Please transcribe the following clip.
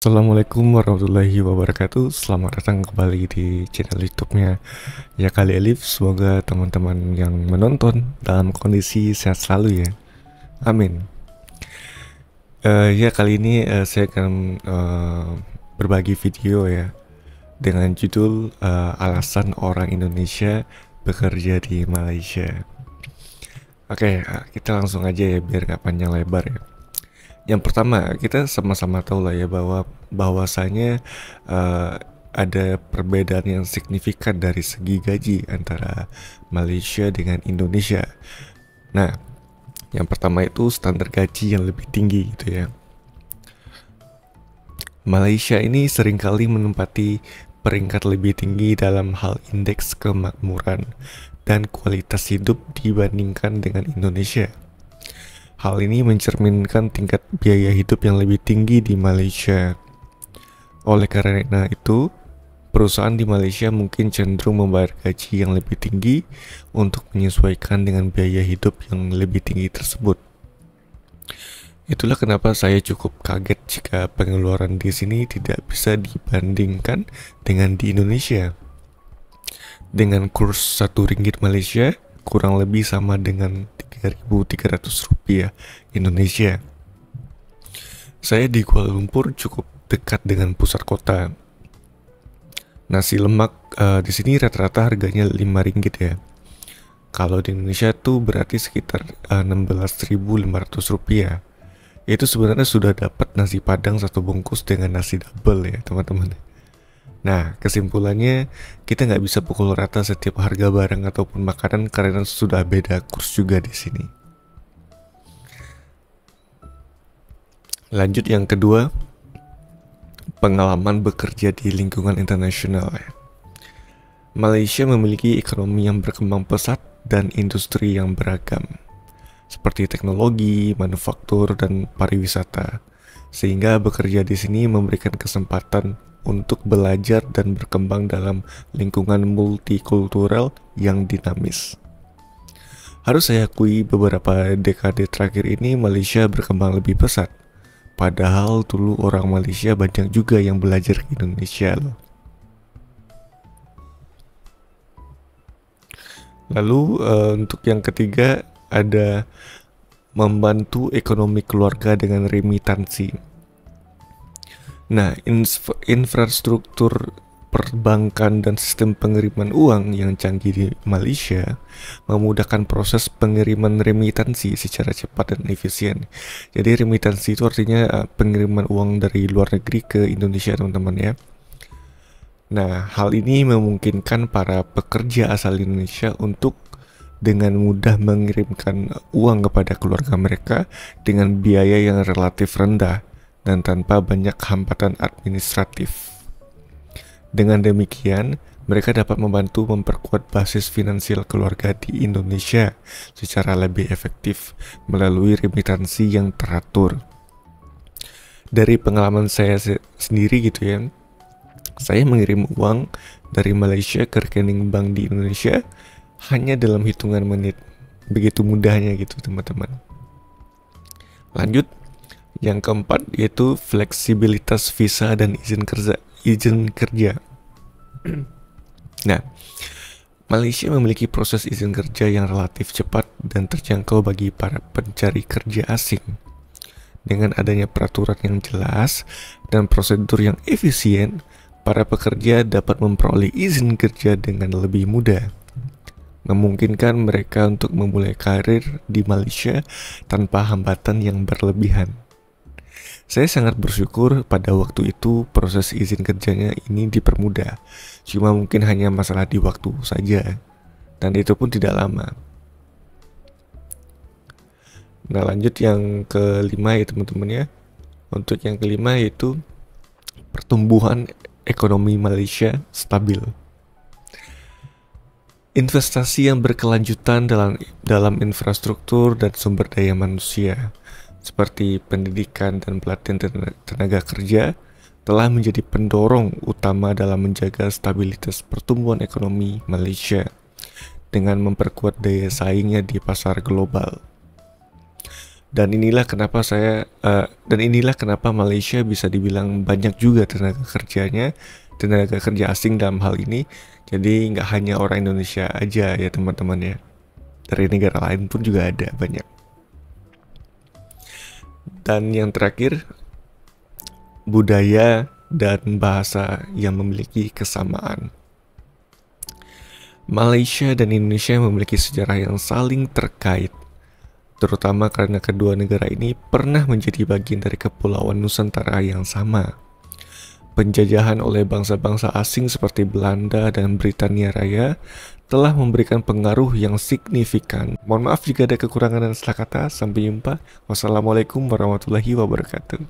Assalamualaikum warahmatullahi wabarakatuh. Selamat datang kembali di channel YouTube-nya Ya Kali Alif. Semoga teman-teman yang menonton dalam kondisi sehat selalu ya. Amin. Ya kali ini saya akan berbagi video ya dengan judul alasan orang Indonesia bekerja di Malaysia. Oke, kita langsung aja ya biar nggak panjang lebar ya. Yang pertama, kita sama-sama tahu lah ya bahwasanya ada perbedaan yang signifikan dari segi gaji antara Malaysia dengan Indonesia. Nah, yang pertama itu standar gaji yang lebih tinggi gitu ya. Malaysia ini seringkali menempati peringkat lebih tinggi dalam hal indeks kemakmuran dan kualitas hidup dibandingkan dengan Indonesia. Hal ini mencerminkan tingkat biaya hidup yang lebih tinggi di Malaysia. Oleh karena itu, perusahaan di Malaysia mungkin cenderung membayar gaji yang lebih tinggi untuk menyesuaikan dengan biaya hidup yang lebih tinggi tersebut. Itulah kenapa saya cukup kaget jika pengeluaran di sini tidak bisa dibandingkan dengan di Indonesia. Dengan kurs 1 ringgit Malaysia kurang lebih sama dengan 3.300 rupiah Indonesia. Saya di Kuala Lumpur cukup dekat dengan pusat kota. Nasi lemak di sini rata-rata harganya 5 ringgit ya. Kalau di Indonesia tuh berarti sekitar 16.500 rupiah. Itu sebenarnya sudah dapat nasi padang satu bungkus dengan nasi double ya teman-teman. Nah, kesimpulannya kita nggak bisa pukul rata setiap harga barang ataupun makanan karena sudah beda kurs juga di sini. Lanjut yang kedua, pengalaman bekerja di lingkungan internasional. Malaysia memiliki ekonomi yang berkembang pesat dan industri yang beragam, seperti teknologi, manufaktur, dan pariwisata, sehingga bekerja di sini memberikan kesempatan untuk belajar dan berkembang dalam lingkungan multikultural yang dinamis. Harus saya akui beberapa dekade terakhir ini Malaysia berkembang lebih pesat. Padahal dulu orang Malaysia banyak juga yang belajar ke Indonesia loh. Lalu untuk yang ketiga ada membantu ekonomi keluarga dengan remitansi. Nah, infrastruktur perbankan dan sistem pengiriman uang yang canggih di Malaysia memudahkan proses pengiriman remitansi secara cepat dan efisien. Jadi remitansi itu artinya pengiriman uang dari luar negeri ke Indonesia, teman-teman ya. Nah, hal ini memungkinkan para pekerja asal Indonesia untuk dengan mudah mengirimkan uang kepada keluarga mereka dengan biaya yang relatif rendah dan tanpa banyak hambatan administratif. Dengan demikian, mereka dapat membantu memperkuat basis finansial keluarga di Indonesia secara lebih efektif melalui remitansi yang teratur. Dari pengalaman saya sendiri gitu ya, saya mengirim uang dari Malaysia ke rekening bank di Indonesia hanya dalam hitungan menit. Begitu mudahnya gitu teman-teman. Lanjut. Yang keempat yaitu fleksibilitas visa dan izin kerja. Nah, Malaysia memiliki proses izin kerja yang relatif cepat dan terjangkau bagi para pencari kerja asing. Dengan adanya peraturan yang jelas dan prosedur yang efisien, para pekerja dapat memperoleh izin kerja dengan lebih mudah, memungkinkan mereka untuk memulai karir di Malaysia tanpa hambatan yang berlebihan. Saya sangat bersyukur pada waktu itu proses izin kerjanya ini dipermudah. Cuma mungkin hanya masalah di waktu saja. Dan itu pun tidak lama. Nah, lanjut yang kelima ya teman-teman ya. Untuk yang kelima yaitu pertumbuhan ekonomi Malaysia stabil. Investasi yang berkelanjutan dalam infrastruktur dan sumber daya manusia seperti pendidikan dan pelatihan tenaga kerja telah menjadi pendorong utama dalam menjaga stabilitas pertumbuhan ekonomi Malaysia dengan memperkuat daya saingnya di pasar global. Dan inilah kenapa Malaysia bisa dibilang banyak juga tenaga kerja asing dalam hal ini. Jadi nggak hanya orang Indonesia aja ya teman-teman ya, dari negara lain pun juga ada banyak. Dan yang terakhir, budaya dan bahasa yang memiliki kesamaan. Malaysia dan Indonesia memiliki sejarah yang saling terkait, terutama karena kedua negara ini pernah menjadi bagian dari Kepulauan Nusantara yang sama. Penjajahan oleh bangsa-bangsa asing seperti Belanda dan Britania Raya telah memberikan pengaruh yang signifikan. Mohon maaf jika ada kekurangan dan salah kata. Sampai jumpa. Wassalamualaikum warahmatullahi wabarakatuh.